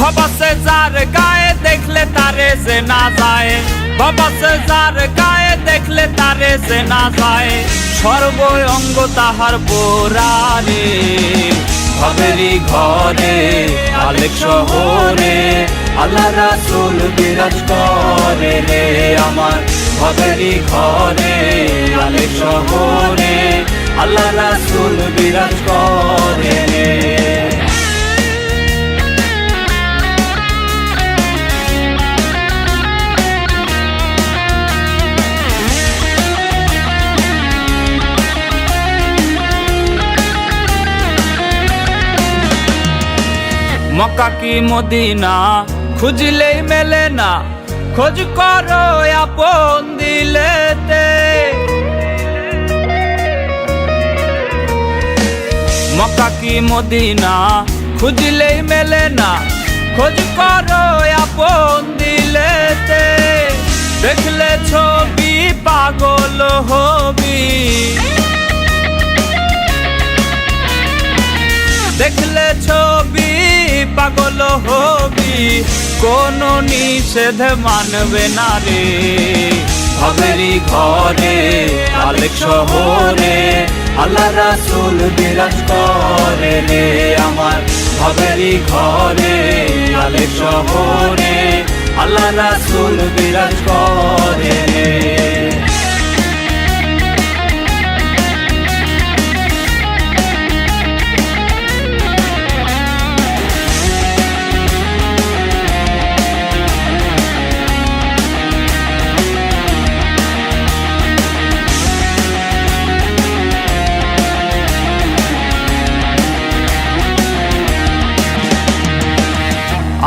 ভবাসে যার গায়ে দেখলে তারে যে না যায়, ভবাসে যার গায়ে দেখলে তারে যে না যায়, সর্ব অঙ্গ তাহার পোড়ারে। ভবেরই ঘরে আলেক শহরে আল্লাহ রাসূল বিরাজ করে রে আমার। ভবেরই ঘরে আলেক শহরে আল্লাহ রাসূল বিরাজ করে রে। মক্কা কি মদিনা খুঁজলেই মেলে না, খোঁজ করো আপন দিলেতে। মক্কা কি মদিনা খুঁজলেই মেলে না, খোঁজ করো আপন দিলেতে। দেখলে ছবি পাগল হবি, দেখলে ছবি পাগল হবি, কোনো নিষেধ মানবে না রে। ভবেরই ঘরে আলেক শহরে আল্লাহ রাসূল বিরাজ করে রে আমার। ভবেরই ঘরে আলেক শহরে আল্লাহ রাসূল বিরাজ করে রে।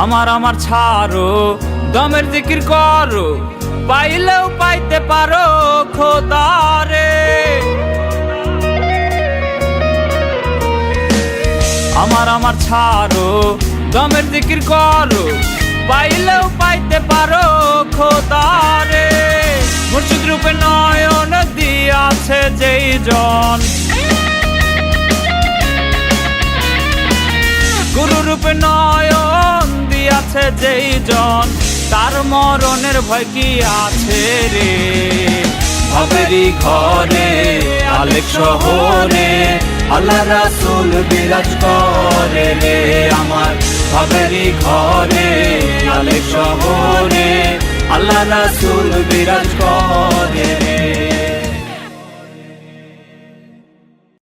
আমার আমার ছাড়ো দমের জিকির করো, পাইলেও পাইতে পারো খোদারে। আমার আমার ছাড়ো দমের জিকির করো, পাইলেও পাইতে পারো খোদারে। মুর্শিদ রূপে নয়ন দিয়াছে যেই জন, গুরু রূপে নয়ন দিয়াছে যেই জন, তার মরণের ভয় কি আছে রে। ভবেরই ঘরে আলেক শহরে আল্লাহ রাসূল বিরাজ করে রে আমার। ভবেরই ঘরে আলেক শহরে আল্লাহ রাসূল বিরাজ করে রে।